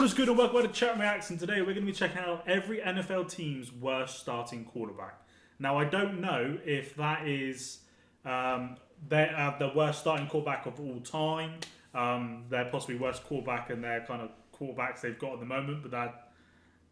what's good and welcome to Chatwin Reacts, and today we're going to be checking out every NFL team's worst starting quarterback. Now I don't know if that is the worst starting quarterback of all time, their possibly worst quarterback and their kind of quarterbacks they've got at the moment, but that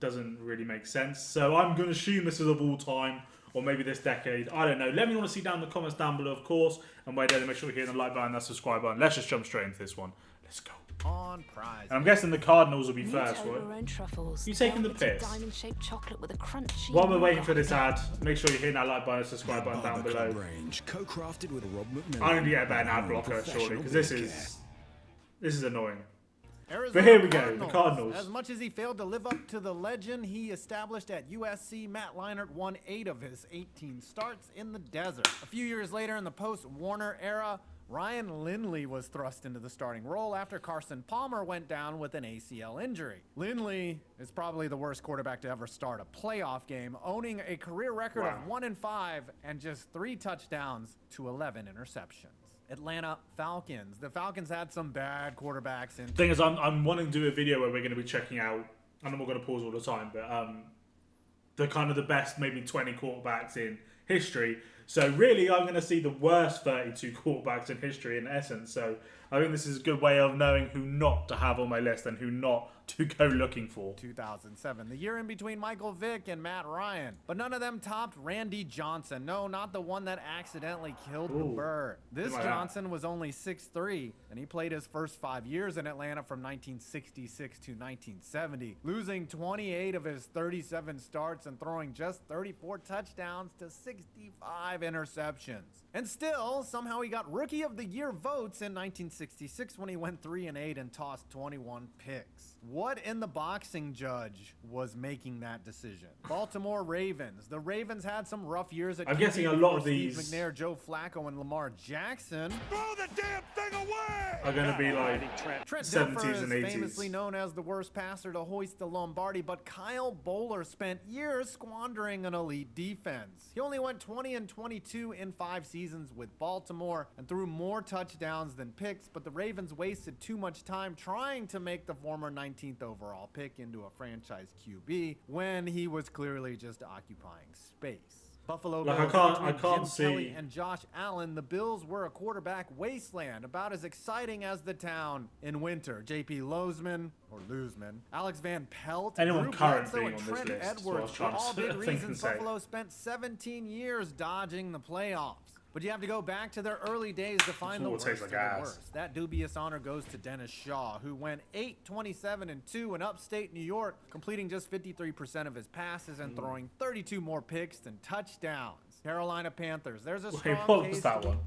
doesn't really make sense. So I'm going to assume this is of all time, or maybe this decade. I don't know. Let me know see down in the comments down below, of course, and where there, make sure you hit the like button and that subscribe button. Let's just jump straight into this one. Let's go. On prize. And I'm guessing the Cardinals will be first, right? Truffles, you taking the piss? Diamond-shaped chocolate with a crunchy While we're waiting for this ad, make sure you hit that like button and subscribe button down below. Range, co-crafted with Rob I need to get a better ad blocker, surely, because this is annoying. Arizona But here we go, the Cardinals. As much as he failed to live up to the legend he established at USC, Matt Leinart won 8 of his 18 starts in the desert. A few years later, in the post-Warner era, Ryan Lindley was thrust into the starting role after Carson Palmer went down with an ACL injury. Lindley is probably the worst quarterback to ever start a playoff game, owning a career record of 1-5 and just 3 touchdowns to 11 interceptions. Atlanta Falcons. The Falcons had some bad quarterbacks. And thing is, I'm wanting to do a video where we're going to be checking out, and I'm not going to pause all the time, but the kind of the best maybe 20 quarterbacks in history. So really, I'm going to see the worst 32 quarterbacks in history in essence. So I think this is a good way of knowing who not to have on my list and who not to go looking for. 2007, the year in between Michael Vick and Matt Ryan. But none of them topped Randy Johnson. No, not the one that accidentally killed the bird. This Johnson was only 6'3", and he played his first 5 years in Atlanta from 1966 to 1970, losing 28 of his 37 starts and throwing just 34 touchdowns to 65 interceptions. And still, somehow he got Rookie of the Year votes in 1966 when he went 3-8 and tossed 21 picks. What in the boxing judge was making that decision? Baltimore Ravens. The Ravens had some rough years at I'm guessing a lot of these Steve McNair, Joe Flacco, and Lamar Jackson. Throw the damn thing away! Are going to be like Trent 70s Dilfer and is 80s. famously known as the worst passer to hoist the Lombardi, but Kyle Bowler spent years squandering an elite defense. He only went 20-22 in 5 seasons with Baltimore and threw more touchdowns than picks, but the Ravens wasted too much time trying to make the former 19th overall pick into a franchise QB when he was clearly just occupying space. Buffalo Bills, I can't Jim see. Kelly and Josh Allen. The Bills were a quarterback wasteland, about as exciting as the town in winter. J.P. Lozman, Alex Van Pelt, anyone Drew current Bledsoe, being and on Trent this list, Edwards so I were was all trying big to think and reasons say. Buffalo spent 17 years dodging the playoffs. But you have to go back to their early days to find the worst of the worst. That dubious honor goes to Dennis Shaw, who went 8-27-2 in upstate New York, completing just 53% of his passes and throwing 32 more picks than touchdowns. Carolina Panthers. There's a strong what case was that one?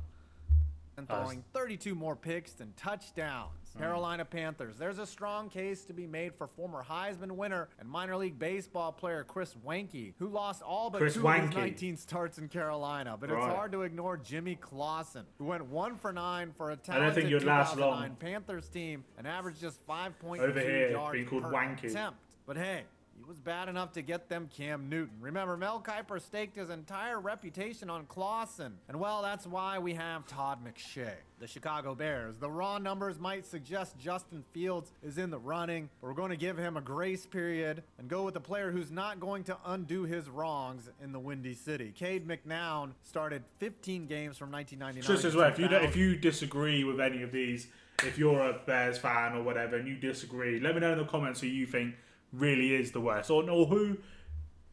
and throwing 32 more picks than touchdowns. Carolina Panthers. There's a strong case to be made for former Heisman winner and minor league baseball player Chris Wanke, who lost all but 2 of his 19 starts in Carolina. But it's hard to ignore Jimmy Clausen, who went 1 for 9 for a talented 2009 Panthers team and averaged just 5.2 yards per attempt. But hey, he was bad enough to get them Cam Newton. Remember, Mel Kiper staked his entire reputation on Clausen. And well, that's why we have Todd McShay. The Chicago Bears. The raw numbers might suggest Justin Fields is in the running, but we're going to give him a grace period and go with a player who's not going to undo his wrongs in the Windy City. Cade McNown started 15 games from 1999. Just as well, if you disagree with any of these, if you're a Bears fan or whatever and you disagree, let me know in the comments who you think really is the worst, or who,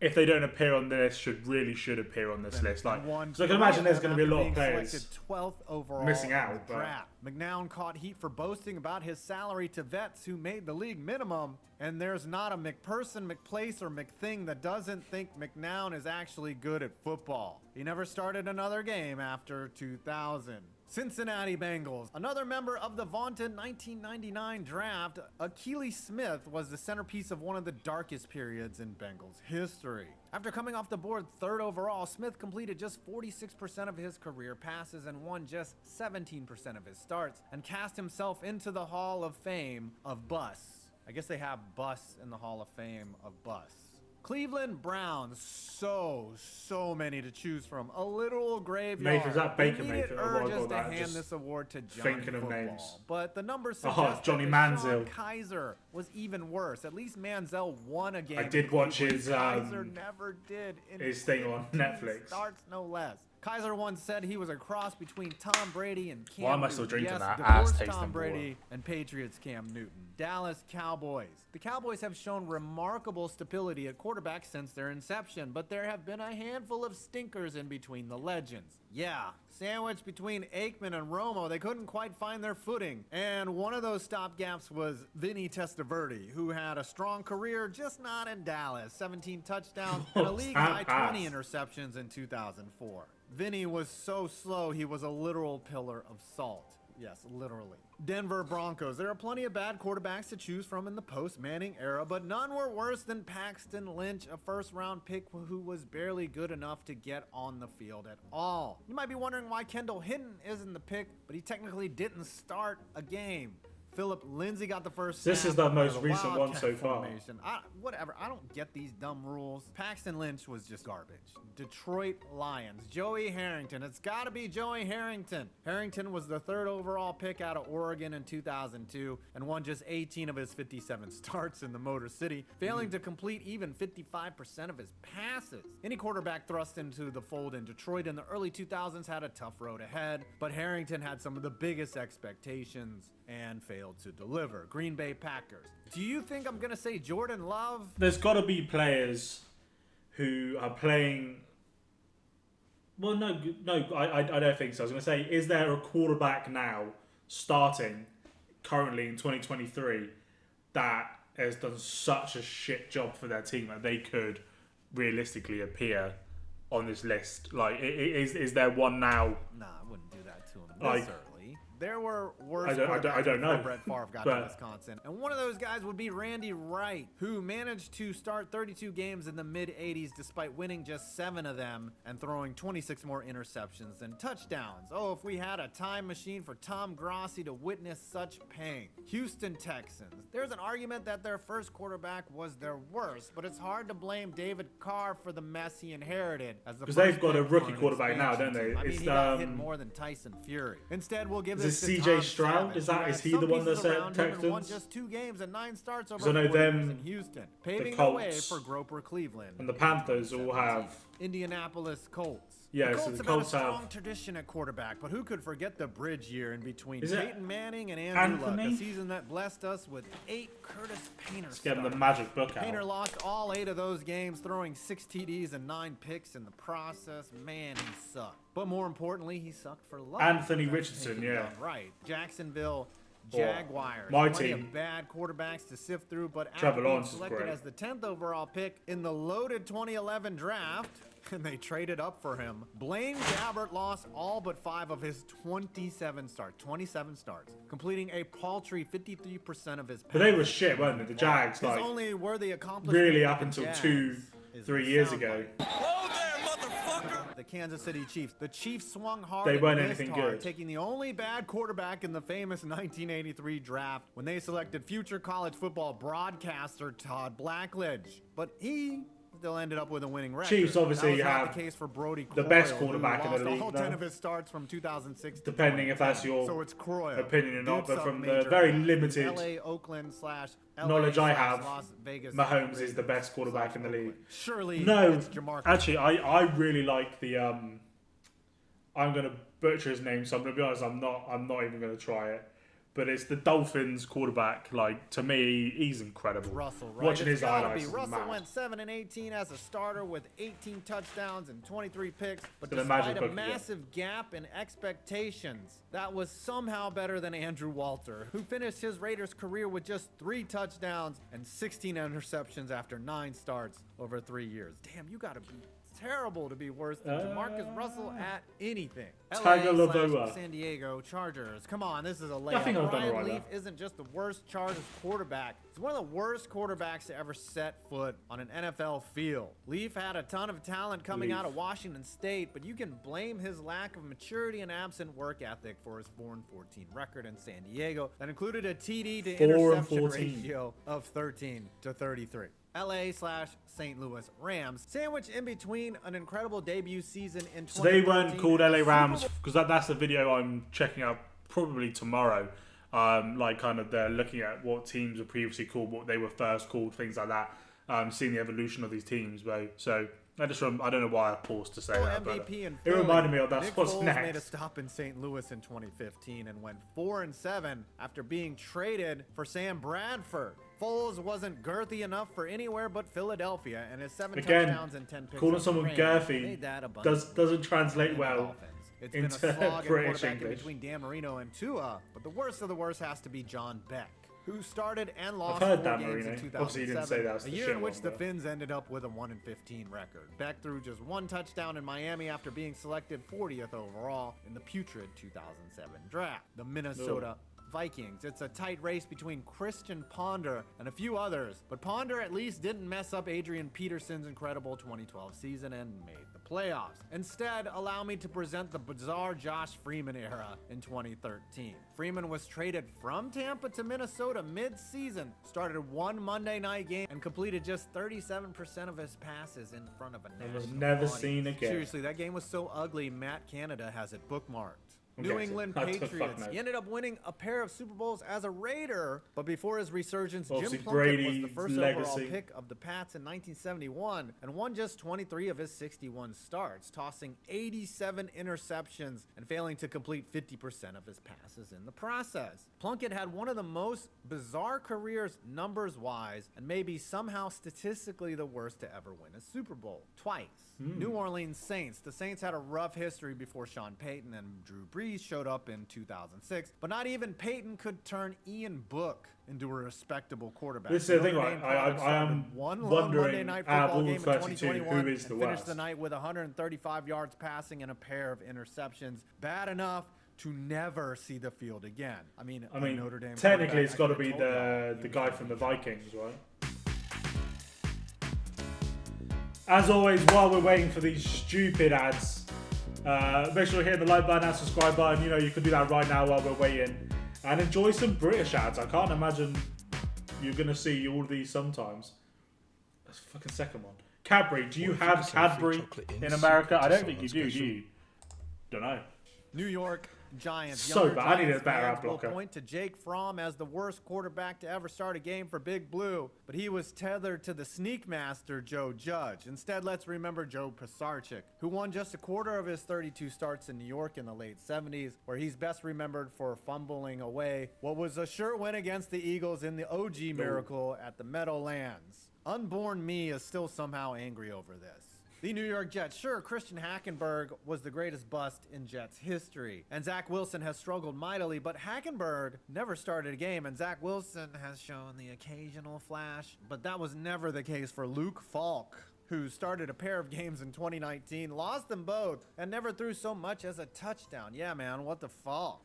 if they don't appear on this, should appear on this list. Like, so I can imagine there's going to be a lot of players 12th overall missing out. Draft. McNown caught heat for boasting about his salary to vets who made the league minimum, and there's not a McPerson, McPlace, or McThing that doesn't think McNown is actually good at football. He never started another game after 2000. Cincinnati Bengals. Another member of the vaunted 1999 draft, Akili Smith was the centerpiece of one of the darkest periods in Bengals history. After coming off the board 3rd overall, Smith completed just 46% of his career passes and won just 17% of his starts, and cast himself into the Hall of Fame of Bus. I guess they have Bus in the Hall of Fame of Bus. Cleveland Browns, so many to choose from. A literal graveyard. Mayfield, is that Baker Immediate Mayfield? urges to I'm hand just this award to Johnny thinking of Football. names. But the numbers suggest that Johnny Deshaun Manziel. Kaiser was even worse. At least Manziel won a game. I did watch Cleveland. his, Kaiser never did. In his thing on 15 Netflix. Starts no less. Kaiser once said he was a cross between Tom Brady and Cam Why am I still Newton. drinking Yes, that ass divorced tasting Tom Brady water? and Patriots Cam Newton. Dallas Cowboys. The Cowboys have shown remarkable stability at quarterback since their inception, but there have been a handful of stinkers in between the legends. Yeah, sandwiched between Aikman and Romo, they couldn't quite find their footing. And one of those stopgaps was Vinny Testaverde, who had a strong career, just not in Dallas. 17 touchdowns and a league-high 20 interceptions in 2004. Vinny was so slow, he was a literal pillar of salt. Yes, literally. Denver Broncos. There are plenty of bad quarterbacks to choose from in the post-Manning era, but none were worse than Paxton Lynch, a first-round pick who was barely good enough to get on the field at all. You might be wondering why Kendall Hinton isn't the pick, but he technically didn't start a game. Philip Lindsay got the first snap. This is the most of recent one Wildcat so far. formation. Whatever. I don't get these dumb rules. Paxton Lynch was just garbage. Detroit Lions. Joey Harrington. It's got to be Joey Harrington. Harrington was the 3rd overall pick out of Oregon in 2002 and won just 18 of his 57 starts in the Motor City, failing to complete even 55% of his passes. Any quarterback thrust into the fold in Detroit in the early 2000s had a tough road ahead, but Harrington had some of the biggest expectations and failed to deliver. Green Bay Packers. Do you think I'm going to say Jordan Love? There's got to be players who are playing... Well, no, I don't think so. I was going to say, is there a quarterback now starting currently in 2023 that has done such a shit job for their team that they could realistically appear on this list? Like, is there one now? Nah, I wouldn't do that to him Like, this early. There were worse I don't know. before Brett Favre got But- to Wisconsin. And one of those guys would be Randy Wright, who managed to start 32 games in the mid-'80s despite winning just 7 of them and throwing 26 more interceptions than touchdowns. Oh, if we had a time machine for Tom Grossi to witness such pain. Houston Texans. There's an argument that their first quarterback was their worst, but it's hard to blame David Carr for the mess he inherited as the 'Cause they've first got a pick rookie for an quarterback now, don't expansion they? team. I mean, It's, he got hit more than Tyson Fury. Instead, we'll give Is this it to CJ Tom Stroud? Savage, Is he who the had one some that's pieces at around him and won Texans? just 2 games and 9 starts over 'Cause I know 4 years them, in Houston, paving the Colts, way for Groper Cleveland. And the Panthers all have... Indianapolis Colts. Yeah, the so Colts the have had a Colts strong have- tradition at quarterback, but who could forget the bridge year in between Is it Peyton Manning and Andrew Luck, Anthony? a season that blessed us with 8 Curtis Painter Let's get them the starts. magic book Painter out. lost all 8 of those games, throwing 6 TDs and 9 picks in the process. Man, he sucked. But more importantly, he sucked for luck. Anthony That's Richardson, taken yeah. down Right. Jacksonville Jaguars. My Plenty team. of bad quarterbacks to sift through, but Trevor after being Lawrence is selected great. as the 10th overall pick in the loaded 2011 draft, and they traded up for him. Blaine Gabbert lost all but 5 of his 27 starts, completing a paltry 53% of his passes. But they were shit, weren't they? The Jags, His like, only worthy accomplishment really with up the until Jags 2-3 is years the ago. Whoa there, motherfucker! The Kansas City Chiefs. The Chiefs swung hard They and weren't missed anything hard, good. taking the only bad quarterback in the famous 1983 draft when they selected future college football broadcaster Todd Blackledge. But he still ended up with a winning record. Chiefs obviously that was not have the case for Brody the Croyle, best who quarterback in the lost league, all though. 10 of his starts from 2006 to Depending if that's 2010. your So it's Croyle. opinion or not, Dude but sucked from the major very halves. limited LA, Oakland / LA knowledge I / have, Las Vegas Mahomes is the best quarterback in the league. Surely No, it's Jamarcus. actually, I really like the... I'm going to butcher his name, so I'm going to be honest, I'm not even going to try it. But it's the Dolphins quarterback. Like, to me, he's incredible. Russell, right? Watching It's his gotta highlights be. is Russell mad. went 7-18 as a starter with 18 touchdowns and 23 picks, but So the magic despite a book again. massive gap in expectations, that was somehow better than Andrew Walter, who finished his Raiders career with just 3 touchdowns and 16 interceptions after 9 starts over 3 years. Damn, you gotta be terrible to be worse than Jamarcus Russell at anything. Tagovailoa. San Diego Chargers. Come on, this is a layup. I think I've done Ryan alright Leaf there. isn't just the worst Chargers quarterback. He's one of the worst quarterbacks to ever set foot on an NFL field. Leaf had a ton of talent coming out of Washington State, but you can blame his lack of maturity and absent work ethic for his 4-14 record in San Diego that included a TD to interception ratio of 13-33. LA/St. Louis Rams, sandwiched in between an incredible debut season in 2013. So they weren't called LA Rams because that's the video I'm checking out probably tomorrow. Like kind of they're looking at what teams were previously called, what they were first called, things like that. Seeing the evolution of these teams, bro. So I don't know why I paused to say that, but it reminded me of that's Nick what's Foles next. made a stop in St. Louis in 2015 and went 4-7 after being traded for Sam Bradford. Foles wasn't girthy enough for anywhere but Philadelphia, and his 7 touchdowns and 10 picks. Calling someone girthy doesn't translate well It's been a slog British English between Dan Marino and Tua, but the worst of the worst has to be John Beck, who started and lost 4 games in 2007, obviously, you didn't say that was a year in which the Finns ended up with a 1-15 record. Beck threw just 1 touchdown in Miami after being selected 40th overall in the putrid 2007 draft. The Minnesota Vikings. It's a tight race between Christian Ponder and a few others, but Ponder at least didn't mess up Adrian Peterson's incredible 2012 season and made the playoffs. Instead, allow me to present the bizarre Josh Freeman era in 2013. Freeman was traded from Tampa to Minnesota mid-season, started 1 Monday night game, and completed just 37% of his passes in front of a national was never audience. seen again. Seriously, that game was so ugly, Matt Canada has it bookmarked. Okay, New England so Patriots. He ended up winning a pair of Super Bowls as a Raider, but before his resurgence, obviously Jim Plunkett was the Brady's first legacy. overall pick of the Pats in 1971 and won just 23 of his 61 starts, tossing 87 interceptions and failing to complete 50% of his passes in the process. Plunkett had one of the most bizarre careers numbers-wise and maybe somehow statistically the worst to ever win a Super Bowl. Twice. New Orleans Saints. The Saints had a rough history before Sean Payton and Drew Brees showed up in 2006, but not even Payton could turn Ian Book into a respectable quarterback. This is the thing, right? I am wondering, out of all 32, who is the worst? Finished the night with 135 yards passing and a pair of interceptions. Bad enough to never see the field again. I mean Notre Dame technically it's got to be the guy from the Vikings, right? As always, while we're waiting for these stupid ads, make sure you hit the like button and subscribe button. You know, you can do that right now while we're waiting. And enjoy some British ads. I can't imagine you're going to see all of these sometimes. That's the fucking second one. Cadbury. Do you have Cadbury in America? I don't think you do you? Don't know. New York Giants. So bad. I need a better ad will blocker. point to Jake Fromm as the worst quarterback to ever start a game for Big Blue, but he was tethered to the sneak master Joe Judge. Instead, let's remember Joe Pisarcik, who won just a quarter of his 32 starts in New York in the late 70s, where he's best remembered for fumbling away what was a sure win against the Eagles in the OG miracle at the Meadowlands. Unborn me is still somehow angry over this. The New York Jets. Sure, Christian Hackenberg was the greatest bust in Jets history, and Zach Wilson has struggled mightily, but Hackenberg never started a game, and Zach Wilson has shown the occasional flash, but that was never the case for Luke Falk, who started a pair of games in 2019, lost them both, and never threw so much as a touchdown. Yeah, man, what the fuck?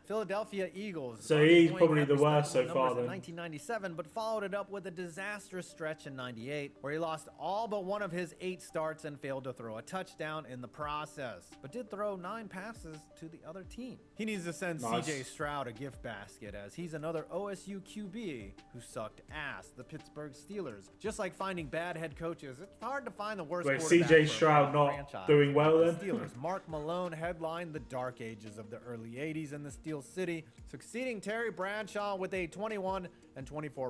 Philadelphia Eagles. So he's probably the worst so far then. In 1997, but followed it up with a disastrous stretch in 98, where he lost all but one of his 8 starts and failed to throw a touchdown in the process, but did throw 9 passes to the other team. He needs to send CJ Stroud a gift basket, as he's another OSU QB who sucked ass. The Pittsburgh Steelers. Just like finding bad head coaches, it's hard to find the worst quarterback CJ for Stroud not franchise. doing well then? The Steelers. Mark Malone headlined the dark ages of the early 80s in the Steel City, succeeding Terry Bradshaw with a 21-24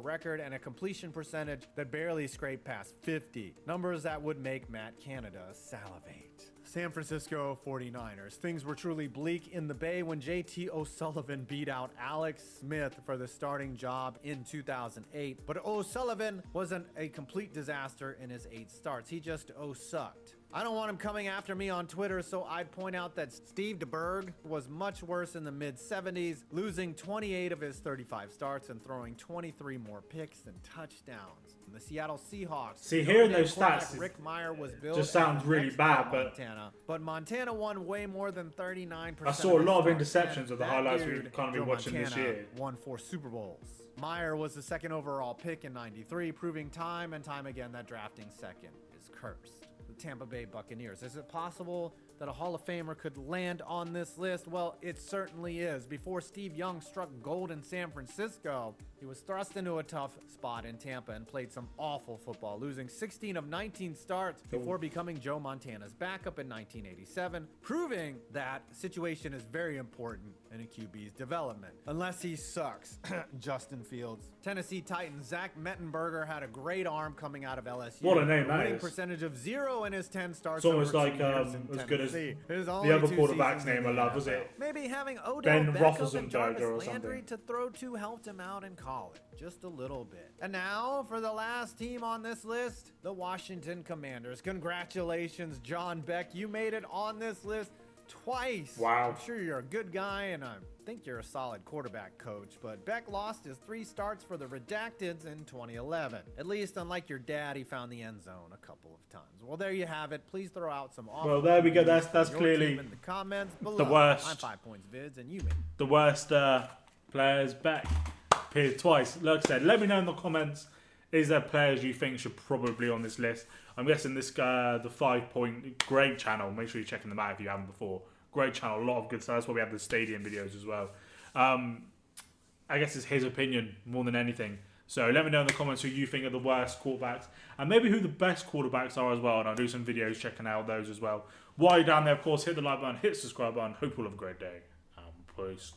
record and a completion percentage that barely scraped past 50. Numbers that would make Matt Canada salivate. San Francisco 49ers. Things were truly bleak in the Bay when JT O'Sullivan beat out Alex Smith for the starting job in 2008. But O'Sullivan wasn't a complete disaster in his 8 starts. He just sucked. I don't want him coming after me on Twitter, so I'd point out that Steve DeBerg was much worse in the mid-70s, losing 28 of his 35 starts and throwing 23 more picks than touchdowns. And the Seattle Seahawks. See, hearing those stats Rick Meyer was built just sounds really bad, but Montana won way more than 39%. I saw a lot of his starts, interceptions of the and highlights that we dude, can't be Joe watching this Montana, year. won 4 Super Bowls. Meyer was the second overall pick in '93, proving time and time again that drafting second is cursed. The Tampa Bay Buccaneers. Is it possible that a Hall of Famer could land on this list? Well, it certainly is. Before Steve Young struck gold in San Francisco, he was thrust into a tough spot in Tampa and played some awful football, losing 16 of 19 starts before becoming Joe Montana's backup in 1987, proving that situation is very important in a QB's development. Unless he sucks. Justin Fields. Tennessee Titans Zach Mettenberger had a great arm coming out of LSU. What a name that winning is. percentage of 0 in his 10 starts. It's almost over like 2 years in as good as Tennessee. His the only other 2 quarterback's seasons in name I the love, was NFL. it? Maybe having Odell Ben Beckham and Jarvis Roethlisberger or Landry something. to throw to helped him out in college just a little bit. And now for the last team on this list, the Washington Commanders. Congratulations, John Beck. You made it on this list twice. Wow. I'm sure you're a good guy, and I think you're a solid quarterback coach, but Beck lost his 3 starts for the Redacteds in 2011. At least, unlike your dad, he found the end zone a couple of times. Well, there you have it. Please throw out some awful Well, there we go. reviews That's from your clearly team in the comments below. the worst. I'm 5 Points Vids, and you made The worst players back appeared twice. Like I said, let me know in the comments. Is there players you think should probably on this list? I'm guessing this guy, the 5 Point, great channel. Make sure you're checking them out if you haven't before. Great channel, a lot of good stuff. That's why we have the stadium videos as well. I guess it's his opinion more than anything. So let me know in the comments who you think are the worst quarterbacks and maybe who the best quarterbacks are as well. And I'll do some videos checking out those as well. While you're down there, of course, hit the like button, hit the subscribe button. Hope you all have a great day. Peace.